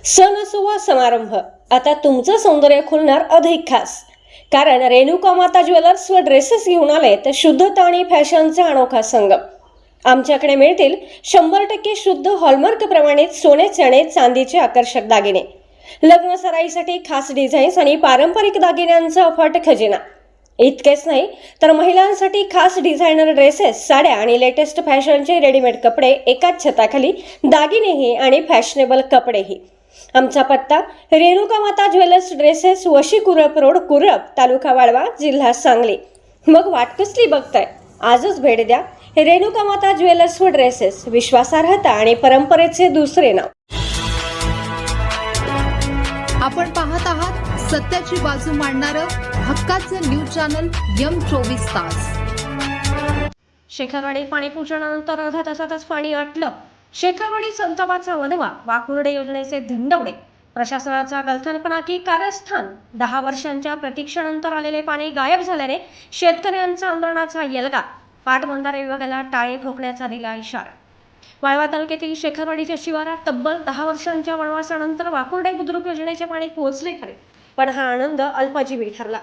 सण असो वा समारंभ, आता तुमचं सौंदर्य खुलणार अधिक खास. कारण रेणुका माता ज्वेलर्स व ड्रेसेस घेऊन आले तर शुद्धता आणि फॅशनचा अनोखा संगम. आमच्याकडे मिळतील 100% शुद्ध हॉलमार्क प्रमाणित सोने, चणे, चांदीचे आकर्षक दागिने, लग्न सराईसाठी खास डिझाईन्स आणि पारंपरिक दागिन्यांचा अफाट खजिना. इतकेच नाही तर महिलांसाठी खास डिझायनर ड्रेसेस, साड्या आणि लेटेस्ट फॅशनचे रेडीमेड कपडे एकाच छताखाली, दागिनेही आणि फॅशनेबल कपडेही. आमचा पत्ता रेणुका माता ज्वेलर्स ड्रेसेस, वशी कुरप रोड, कुरप, तालुका वाळवा, जिल्हा सांगली. मग वाट कसली बघताय? आजच भेट द्या रेणुका माता ज्वेलर्स व ड्रेसेस. विश्वासार्हता आणि परंपरेचे दुसरे नाव. आपण पाहत आहात सत्याची बाजू मांडणारं हक्काचं न्यूज चॅनल M24 तास. शेखरवाडी पाणी पुरवठ्यानंतर अर्ध्या तासातच पाणी आटलं. शेखरवाडी संतापाचा वनवा, वाकुर्डे योजनेचे धिंडवडे, प्रशासनाचा गलथानपणा की कारस्थान. 10 वर्षांच्या प्रतीक्षेनंतर आलेले पाणी गायब झाल्याने शेतकऱ्यांचा आंदोलनाचा येलगा. पाटबंधारे विभागाला टाळे ठोकण्याचा दिला इशारा. वाळवा तालुक्यातील शेखरवाडीच्या शिवारात तब्बल 10 वर्षांच्या वनवासानंतर वाकुर्डे बुद्रुक योजनेचे पाणी पोहोचले खरे, पण हा आनंद अल्पजीवी ठरला.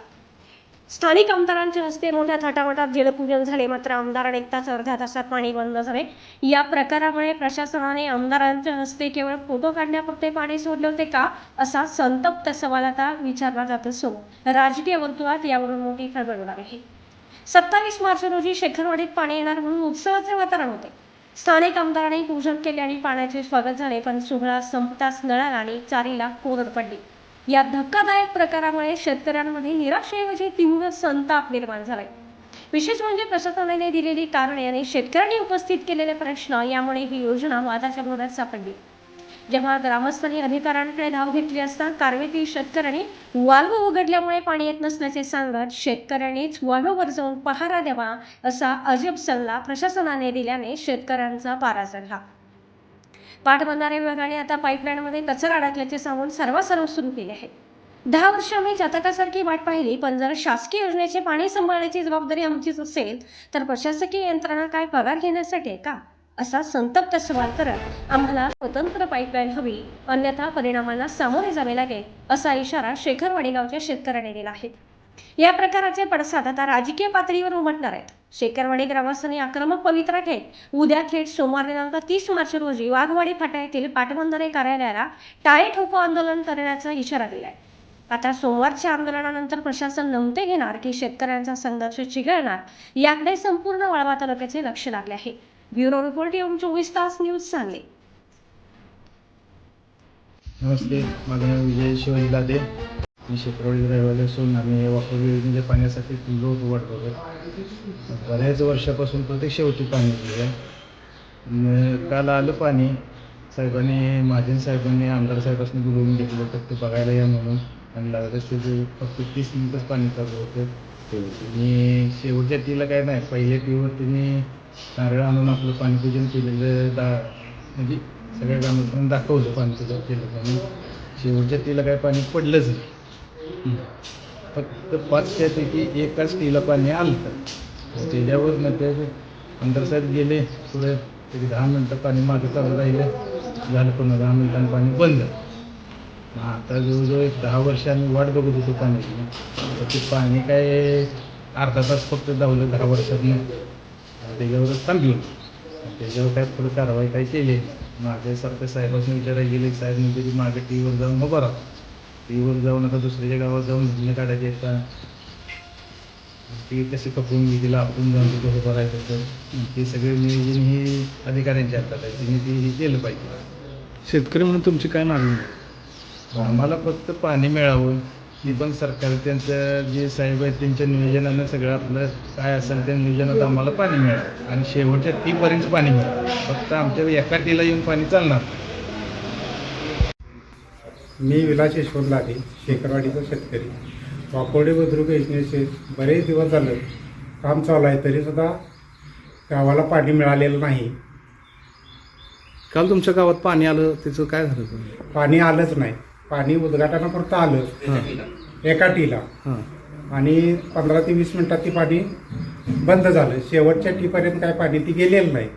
स्थानिक आमदारांच्या हस्ते मोठ्या थाटामाटात जलपूजन झाले, मात्र आमदार निघताच अर्ध्या तासात पाणी बंद झाले. या प्रकारामुळे प्रशासनाने आमदारांच्या हस्ते केवळ फोटो काढण्यापुरते पाणी सोडले होते का, असा संतप्त सवाल आता विचारला जात असून राजकीय वर्तुळात यावरून मोठी खळबळ उडाली आहे. 27 मार्च रोजी शेखरवाडीत पाणी येणार म्हणून उत्सवाचे वातावरण होते. स्थानिक आमदारांनी पूजन केले आणि पाण्याचे स्वागत झाले, पण सोहळा संपताच नळाला आणि चारीला कोरड पडली. या धक्कादायक प्रकारामुळे शेतकऱ्यांमध्ये निराशेऐवजी तीव्र संताप निर्माण झालाय. विशेष म्हणजे प्रशासनाने दिलेली कारणे आणि शेतकऱ्यांनी उपस्थित केलेले प्रश्न यामुळे ही योजना वादाच्या भोवऱ्यात सापडली. जेव्हा ग्रामस्थांनी अधिकाऱ्यांकडे धाव घेतली असता कारवेतील शेतकऱ्यांनी वाल्व उघडल्यामुळे पाणी येत नसल्याचे सांगत शेतकऱ्यांनीच वाल्ववर जाऊन पहारा द्यावा असा अजब सल्ला प्रशासनाने दिल्याने शेतकऱ्यांचा पारा चढला. पाटबंधारे विभागाने आता पाईपलाईनमध्ये कचरा अडकल्याचे सांगून सर्वांसर्व सुरू केले आहे. 10 वर्ष आम्ही जातकासारखी वाट पाहिली, पण जर शासकीय योजनेचे पाणी सांभाळण्याची जबाबदारी आमचीच असेल तर प्रशासकीय यंत्रणा काय पगार घेण्यासाठी आहे का, असा संतप्त सवाल करत आम्हाला स्वतंत्र पाईपलाईन हवी, अन्यथा परिणामांना सामोरे जावे लागेल, असा इशारा शेखरवाडी गावच्या शेतकऱ्यांनी दिला आहे. या प्रकाराचे पडसाद आता राजकीय पातळीवर उमटणार आहेत. शेखरवाडी ग्रामस्थांनी आक्रमक पवित्रा घेत उद्या थेट सोमवार दिनांक 30 मार्च रोजी वाघवाडी फाटा येथील पाटबंधारे कार्यालयाला टाळे ठोको आंदोलन करण्याचा इशारा दिलाय. आता सोमवारच्या आंदोलनानंतर प्रशासन नमते घेणार की शेतकऱ्यांचा संघर्ष चिघळणार, याकडे संपूर्ण वाळवा तालुक्याचे लक्ष लागले आहे. ब्युरो रिपोर्ट M24 तास न्यूज सांगली. नमस्ते, माझं नाव विजय शिवाजी लादे. मी शेखरवाडी रहिवासी असून आम्ही वाकुर्डे योजनेच्या पाण्यासाठी रोज वाट बघत बऱ्याच वर्षापासून प्रतीक्षा होती पाण्याची. काल आलं पाणी. साहेबांनी, महाजन साहेबांनी आमदार साहेबांनी बोलवून घेतलं होतं ते बघायला या म्हणून, आणि लागत ते फक्त 30 मिनिटच पाणी चालू होतं. आणि शेवटच्या टीला काय नाही, पहिल्या टीवर त्यांनी नारळ आणून आपलं पाणीपूजन केलेलं म्हणजे सगळ्या ग्रामस्थांना दाखवलं पाणीपूजन केलं, म्हणून शेवटच्या टीला काय पाणी पडलंच नाही. फक्त 5पैकी एकाच टीला पाणी आलं. त्याच्यावर नंतर आमदार साहेब गेले पुढे, तरी 10 मिनटं पाणी मागं चालू राहिलं, झालं पुन्हा 10 मिनिटांनी पाणी बंद. आता जवळजवळ 10 वर्ष आम्ही वाट बघत होतो पाण्याची. तर ते पाणी काय अर्धा तास फक्त धावलं 10 वर्षातनं, त्याच्यावरच थांबलं. त्याच्यावर काय थोडं कारवाई काही केली. माझ्यासारख्या साहेबांनी विचारायला गेले, साहेब म्हणजे की मागे टीव्हीवर जाऊन उभं राहा, टीव्हीवर जाऊन आता दुसऱ्याच्या गावात जाऊन धुणे काढायचे का, ती कसे कपडून तिला आपण जाऊन तिथं उभं राहायचं, तर ते सगळे नियोजन हे अधिकाऱ्यांच्या हातात आहे, त्यांनी ते केलं पाहिजे. शेतकरी म्हणून तुमची काय मागणी? आम्हाला फक्त पाणी मिळावं, ती पण सरकार त्यांचं जे साहेब आहेत त्यांच्या नियोजनानं सगळं आपलं काय असेल त्या नियोजनात आम्हाला पाणी मिळावं, आणि शेवटच्या टीपर्यंत पाणी मिळावं. फक्त आमच्या एका टीला येऊन पाणी चालणार. मी विलास यशवंत लादे, शेखरवाडीचा शेतकरी. वाकुर्डे बुद्रुक योजनेचे बरेच दिवस झालं काम चालू आहे, तरीसुद्धा गावाला पाणी मिळालेलं नाही. काल तुमच्या गावात पाणी आलं, त्याचं काय झालं? पाणी आलंच नाही. पाणी उद्घाटनापुरतं आलं एका टीला, आणि 15 ते 20 मिनिटात ती पाणी बंद झालं. शेवटच्या टीपर्यंत काय पाणी ती गेलेलं नाही.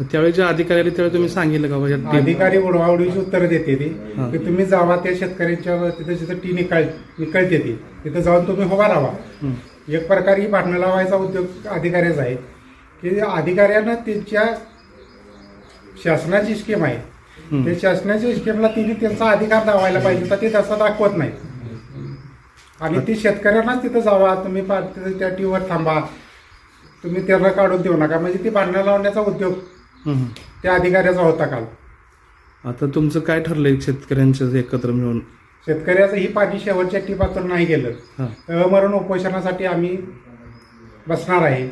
त्यावेळी जे अधिकारी आले त्यावेळी तुम्ही सांगितलं का बाबा टी अधिकारी उडवाउडीची उत्तरं देते ती हां. की तुम्ही जावा त्या शेतकऱ्यांच्या तिथे जिथं टी निकळते ती तिथं जाऊन तुम्ही उभा राहा. हं. एक प्रकारे ही भांडणं लावायचा उद्योग अधिकाऱ्याचा आहे की अधिकाऱ्यांना त्यांच्या शासनाची स्कीम आहे हं. त्या शासनाच्या स्कीमला तिने त्यांचा अधिकार दावायला पाहिजे तर ते तसं दाखवत नाही. आणि ती शेतकऱ्यांनाच तिथं जावा तुम्ही तिथं त्या टीवर थांबा तुम्ही त्याला काढून देऊ नका म्हणजे ती भांडणं लावण्याचा उद्योग हं. त्या अधिकाऱ्याचा होता काल. आता तुमचं काय ठरलंय शेतकऱ्यांचं एकत्र मिळून? शेतकऱ्याचं ही पाणी शेवटच्या टिपातून नाही गेलं हां. तर अमरण उपोषणासाठी आम्ही बसणार आहे.